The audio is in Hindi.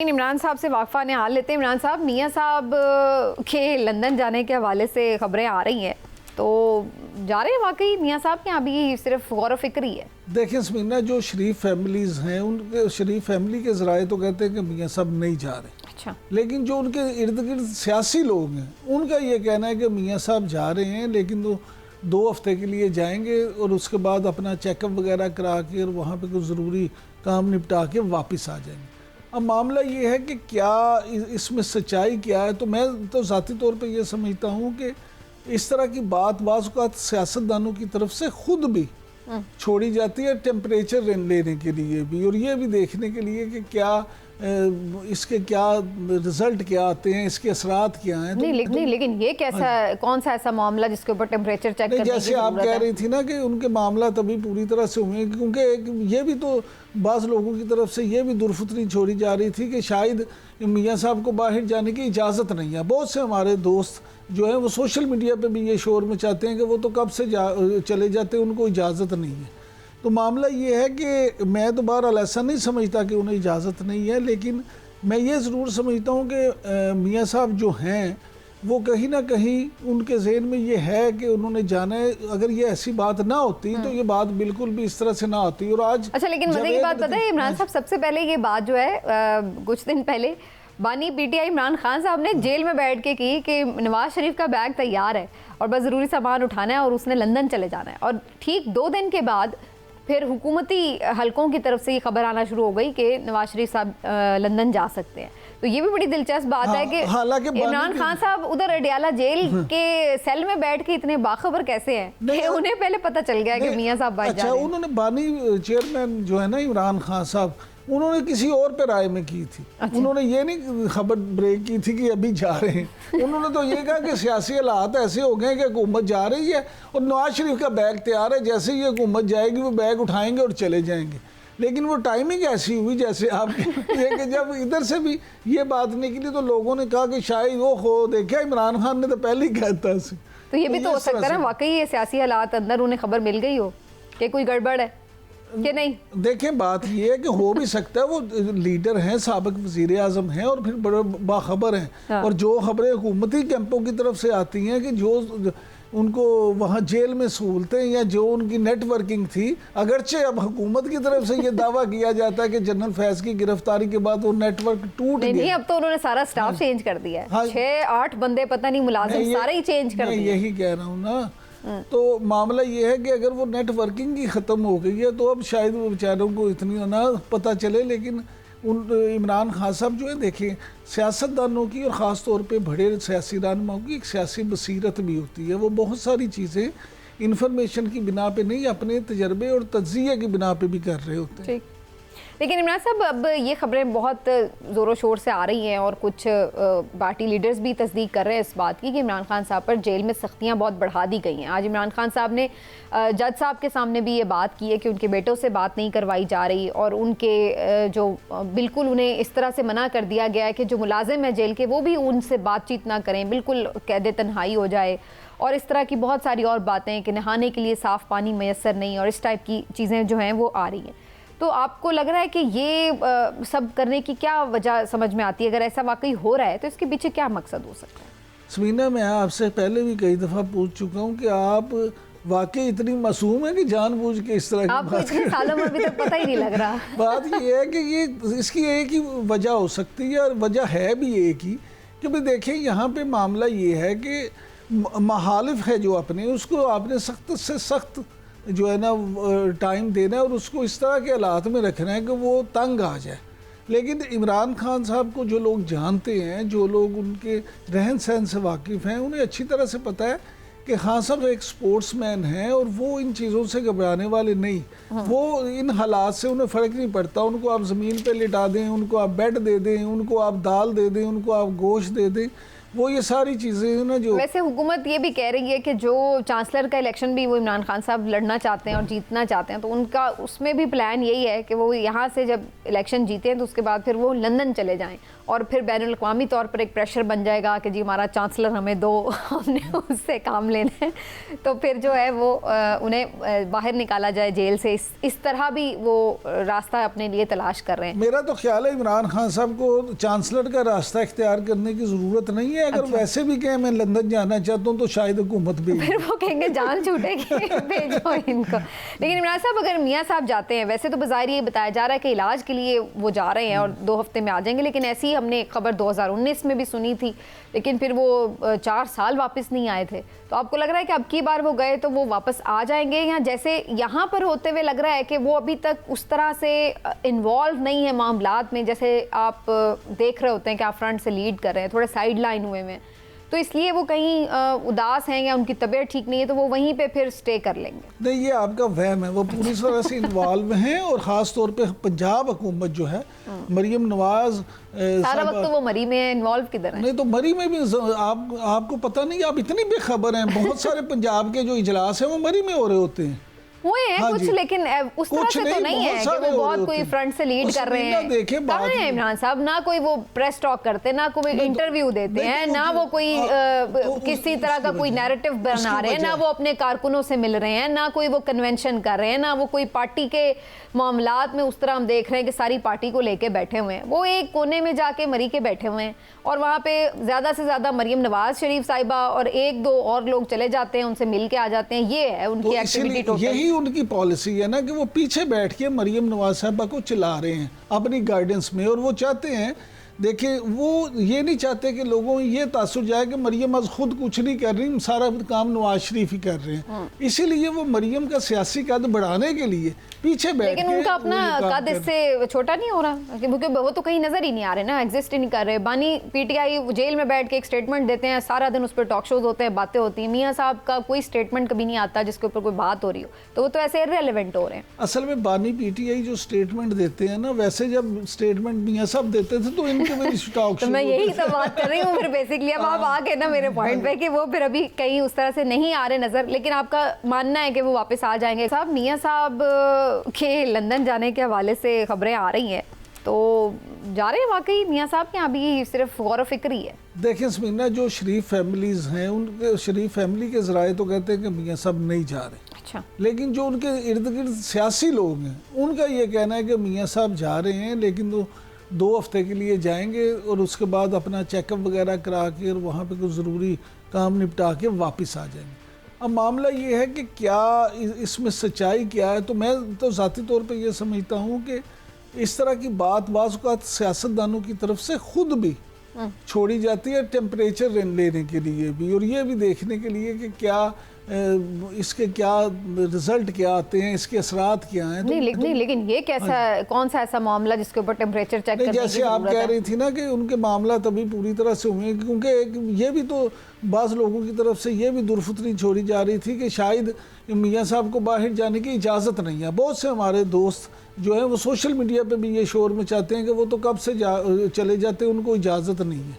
इमरान साहब से वाकफा ने हाल लेते हैं। इमरान साहब, मियाँ साहब के लंदन जाने के हवाले से खबरें आ रही हैं, तो जा रहे हैं वाकई मियाँ साहब के? अभी सिर्फ गौर फिक्र ही है? देखिए समीना, जो शरीफ फैमिलीज़ हैं उनके शरीफ फैमिली के ज़राए तो कहते हैं कि मियाँ साहब नहीं जा रहे। अच्छा। लेकिन जो उनके इर्द गिर्द सियासी लोग हैं उनका ये कहना है कि मियाँ साहब जा रहे हैं, लेकिन वो 2 हफ्ते के लिए जाएंगे और उसके बाद अपना चेकअप वगैरह करा के और वहाँ पे कुछ ज़रूरी काम निपटा के वापस आ जाएंगे। अब मामला ये है कि क्या इसमें सच्चाई क्या है, तो मैं तो ज़ाती तौर पे ये समझता हूँ कि इस तरह की बात बाज़ औक़ात सियासतदानों की तरफ से ख़ुद भी छोड़ी जाती है टेम्परेचर लेने के लिए भी, और ये भी देखने के लिए कि क्या इसके क्या रिजल्ट क्या आते हैं, इसके असरात क्या हैं। नहीं, लेकिन ये कैसा कौन सा ऐसा मामला जिसके ऊपर टेम्परेचर चेक करने की जैसे आप कह रही थी ना कि उनके मामला तभी पूरी तरह से हुए क्योंकि ये भी तो बाज़ लोगों की तरफ से ये भी दुरफुतरी छोड़ी जा रही थी कि शायद मियाँ साहब को बाहर जाने की इजाज़त नहीं है। बहुत से हमारे दोस्त जो हैं वो सोशल मीडिया पे भी ये शोर मचाते हैं कि वो तो कब से चले जाते हैं, उनको इजाज़त नहीं है। तो मामला ये है कि मैं तो बहरहाल ऐसा नहीं समझता कि उन्हें इजाज़त नहीं है, लेकिन मैं ये ज़रूर समझता हूँ कि मियाँ साहब जो हैं वो कहीं ना कहीं उनके जहन में ये है कि उन्होंने जाना है। अगर ये ऐसी बात ना होती तो ये बात बिल्कुल भी इस तरह से ना होती। और आज अच्छा, लेकिन मजे की बात पता है इमरान साहब, सबसे पहले ये बात जो है कुछ दिन पहले बानी पीटीआई इमरान खान साहब ने जेल में बैठ के की कि नवाज शरीफ का बैग तैयार है और बस ज़रूरी सामान उठाना है और उसने लंदन चले जाना है। और ठीक 2 दिन के बाद फिर हुकूमती हलकों की तरफ से ये खबर आना शुरू हो गई कि नवाज शरीफ साहब लंदन जा सकते हैं। तो ये भी बड़ी दिलचस्प बात है कि इमरान खान साहब उधर अडियाला जेल के सेल में बैठ के इतने बाखबर कैसे हैं कि उन्हें पहले पता चल गया कि मियाँ साहब बाहर जा रहे हैं। उन्होंने बानी चेयरमैन जो है ना इमरान खान साहब, उन्होंने किसी और पे राय में की थी। अच्छा। उन्होंने ये नहीं खबर ब्रेक की थी कि अभी जा रहे हैं। उन्होंने तो ये कहा कि सियासी हालात ऐसे हो गए कि हुकूमत जा रही है और नवाज शरीफ का बैग तैयार है, जैसे ही हुकूमत जाएगी वो बैग उठाएंगे और चले जाएंगे। लेकिन वो टाइमिंग ऐसी हुई जैसे आप कि जब इधर से भी ये बात निकली तो लोगों ने कहा कि शायद वो हो देखा इमरान खान ने तो पहले ही कहता है। तो ये भी तो हो सकता है ना वाकई ये सियासी हालात अंदर उन्हें खबर मिल गई हो कि कोई गड़बड़ है कि नहीं। देखें, बात ये है कि हो भी सकता है, वो लीडर हैं, साबिक वज़ीर आज़म हैं और फिर बड़े बाखबर हैं। हाँ। और जो खबरें हुकूमती कैंपों की तरफ से आती हैं कि जो उनको वहाँ जेल में सहूलतें या जो उनकी नेटवर्किंग थी, अगरचे अब हुकूमत की तरफ से ये दावा किया जाता है कि जनरल फैज़ की गिरफ्तारी के बाद वो नेटवर्क टूट गया। नहीं, अब तो उन्होंने सारा स्टाफ चेंज कर दिया है। 6-8 बंदे पता नहीं मुलाजिम सारे ही चेंज कर दिए। यही कह रहा हूँ ना। तो मामला ये है कि अगर वो नेटवर्किंग ही ख़त्म हो गई है तो अब शायद वो बेचारों को इतनी ना पता चले। लेकिन इमरान खान साहब जो है, देखें, सियासतदानों की और ख़ास तौर पे बड़े सियासी रहनुमाओं की एक सियासी बसीरत भी होती है। वो बहुत सारी चीज़ें इन्फॉर्मेशन की बिना पे नहीं, अपने तजर्बे और तज्ज़िये की बिना पे भी कर रहे होते हैं। लेकिन इमरान साहब, अब ये खबरें बहुत ज़ोरों शोर से आ रही हैं और कुछ पार्टी लीडर्स भी तस्दीक कर रहे हैं इस बात की कि इमरान खान साहब पर जेल में सख्तियां बहुत बढ़ा दी गई हैं। आज इमरान खान साहब ने जज साहब के सामने भी ये बात की है कि उनके बेटों से बात नहीं करवाई जा रही और उनके जो बिल्कुल उन्हें इस तरह से मना कर दिया गया है कि जो मुलाजिम है जेल के वो भी उनसे बातचीत ना करें, बिल्कुल कैद तन्हाई हो जाए। और इस तरह की बहुत सारी और बातें कि नहाने के लिए साफ़ पानी मैसर नहीं और इस टाइप की चीज़ें जो हैं वो आ रही हैं। तो आपको लग रहा है कि ये सब करने की क्या वजह समझ में आती है? अगर ऐसा वाकई हो रहा है तो इसके पीछे क्या मकसद हो सकता है? समीना, मैं आपसे पहले भी कई दफ़ा पूछ चुका हूँ कि आप वाकई इतनी मासूम है कि जानबूझ के इस तरह की आपको इतने सालों में अभी तक पता ही नहीं लग रहा। बात ये है कि ये इसकी एक ही वजह हो सकती है और वजह है भी एक ही कि भाई देखें, यहाँ पे मामला ये है कि महालिफ है जो अपने, उसको आपने सख्त से सख्त जो है ना टाइम देना है और उसको इस तरह के हालात में रखना है कि वो तंग आ जाए। लेकिन इमरान खान साहब को जो लोग जानते हैं, जो लोग उनके रहन सहन से वाकिफ़ हैं, उन्हें अच्छी तरह से पता है कि खान साहब एक स्पोर्ट्समैन हैं और वो इन चीज़ों से घबराने वाले नहीं। वो इन हालात से उन्हें फ़र्क नहीं पड़ता। उनको आप ज़मीन पे लिटा दें, उनको आप बेड दे दें, उनको आप दाल दे दें, उनको आप गोश्त दे दें, वो ये सारी चीज़ें ना जो वैसे हुकूमत ये भी कह रही है कि जो चांसलर का इलेक्शन भी वो इमरान खान साहब लड़ना चाहते हैं और जीतना चाहते हैं, तो उनका उसमें भी प्लान यही है कि वो यहाँ से जब इलेक्शन जीते हैं तो उसके बाद फिर वो लंदन चले जाएं और फिर बैनुल अक़वामी तौर पर एक प्रेशर बन जाएगा कि जी हमारा चांसलर हमें दो, हमने उससे काम लेना है, तो फिर जो है वो उन्हें बाहर निकाला जाए जेल से। इस तरह भी वो रास्ता अपने लिए तलाश कर रहे हैं। मेरा तो ख्याल है इमरान खान साहब को चांसलर का रास्ता इख्तियार करने की ज़रूरत नहीं है। अगर वैसे भी कहें मैं लंदन जाना चाहता हूँ तो शायद हुकूमत भी फिर वो कहेंगे जान छूटेगी, भेजो इनको। लेकिन इमरान साहब अगर मियाँ साहब जाते हैं, वैसे तो बाज़ाहिर ये बताया जा रहा है कि इलाज के लिए वो जा रहे हैं और 2 हफ्ते में आ जाएंगे, लेकिन ऐसी हमने एक खबर 2019 में भी सुनी थी, लेकिन फिर वो 4 साल वापस नहीं आए थे। तो आपको लग रहा है कि अब की बार वो गए तो वो वापस आ जाएंगे, या जैसे यहाँ पर होते हुए लग रहा है कि वो अभी तक उस तरह से इन्वॉल्व नहीं है मामलात में, जैसे आप देख रहे होते हैं कि आप फ्रंट से लीड कर रहे हैं, थोड़े साइड लाइन हुए हैं, तो इसलिए वो कहीं उदास हैं या उनकी तबीयत ठीक नहीं है तो वो वहीं पे फिर स्टे कर लेंगे? नहीं, ये आपका वहम है। वो पूरी तरह से इन्वॉल्व हैं और ख़ास तौर पे पंजाब हुकूमत जो है, मरीम नवाज सारा वक्त तो वो मरी में इन्वॉल्व किधर है? नहीं तो मरी में भी आपको पता नहीं, आप इतनी बेखबर हैं। बहुत सारे पंजाब के जो इजलास हैं वो मरी में हो रहे होते हैं। हुए हैं हाँ कुछ, लेकिन उस तरह से तो नहीं है कि वो बहुत कोई फ्रंट से लीड कर रहे हैं। कहाँ है इमरान साहब? ना कोई वो प्रेस टॉक करते, ना कोई इंटरव्यू देते हैं, ना वो कोई किसी तरह का कोई नैरेटिव बना रहे हैं, ना वो अपने कारकुनों से मिल रहे हैं, ना कोई वो कन्वेंशन कर रहे हैं, ना वो कोई पार्टी के मामलात में उस तरह हम देख रहे हैं कि सारी पार्टी को लेके बैठे हुए हैं। वो एक कोने में जाके मरी के बैठे हुए हैं और वहाँ पे ज़्यादा से ज़्यादा मरियम नवाज शरीफ साहिबा और 1-2 और लोग चले जाते हैं, उनसे मिल के आ जाते हैं। ये है उनकी एक्टिविटी टोटल। यही उनकी पॉलिसी है ना कि वो पीछे बैठ के मरियम नवाज साहिबा को चिल्ला रहे हैं अपनी गाइडेंस में, और वो चाहते हैं, देखिए वो ये नहीं चाहते कि लोगों को ये तासुर जाए कि मरियम आज खुद कुछ नहीं कर रही, सारा काम नवाज शरीफ ही कर रहे हैं। इसीलिए वो मरियम का सियासी कद बढ़ाने के लिए पीछे बैठ, लेकिन उनका अपना कद इससे छोटा नहीं हो रहा, क्योंकि वो तो कहीं नजर ही नहीं आ रहे ना, एग्जिस्ट ही नहीं कर रहे। बानी पीटीआई जेल में बैठ के एक स्टेटमेंट देते हैं, सारा दिन उस पर टॉक शोज होते हैं, बातें होती हैं, मियाँ साहब का कोई स्टेटमेंट कभी नहीं आता जिसके ऊपर कोई बात हो रही हो, तो वो तो ऐसे इररिलेवेंट हो रहे हैं। असल में बानी पीटीआई जो स्टेटमेंट देते हैं ना, वैसे जब स्टेटमेंट मियाँ साहब देते थे तो इनके में स्टॉक मैं यही तो बात कर रही हूँ फिर बेसिकली। अब आप आ गए ना मेरे पॉइंट पे कि वो फिर अभी कहीं उस तरह से नहीं आ रहे नजर, लेकिन आपका मानना है कि वो वापस आ जाएंगे। साहब मियाँ साहब के लंदन जाने के हवाले से खबरें आ रही हैं, तो जा रहे हैं वाकई मियाँ साहब के? अभी सिर्फ गौर फिक्र ही है? देखिए समीना, जो शरीफ फैमिलीज हैं उनके शरीफ फैमिली के ज़राए तो कहते हैं कि मियाँ साहब नहीं जा रहे। अच्छा। लेकिन जो उनके इर्द गिर्द सियासी लोग हैं उनका ये कहना है कि मियाँ साहब जा रहे हैं, लेकिन वो 2 हफ्ते के लिए जाएंगे और उसके बाद अपना चेकअप वगैरह करा के और वहाँ पे कुछ ज़रूरी काम निपटा के वापस आ जाएंगे। अब मामला ये है कि क्या इसमें सच्चाई क्या है, तो मैं तो ज़ाती तौर पे ये समझता हूँ कि इस तरह की बात बाज़ औक़ात सियासतदानों की तरफ से खुद भी छोड़ी जाती है, टेम्परेचर लेने के लिए भी, और ये भी देखने के लिए कि क्या इसके क्या रिजल्ट क्या आते हैं, इसके असरात क्या हैं। नहीं, लेकिन ये कैसा कौन सा ऐसा मामला जिसके ऊपर टेम्परेचर चेक करने की जैसे आप कह रही थी ना कि उनके मामला तभी पूरी तरह से हुए, क्योंकि ये भी तो बाज़ लोगों की तरफ से ये भी दुरफुतरी छोड़ी जा रही थी कि शायद मियाँ साहब को बाहर जाने की इजाज़त नहीं है। बहुत से हमारे दोस्त जो है वो सोशल मीडिया पे भी ये शोर मचाते हैं कि वो तो कब से चले जाते हैं, उनको इजाज़त नहीं है।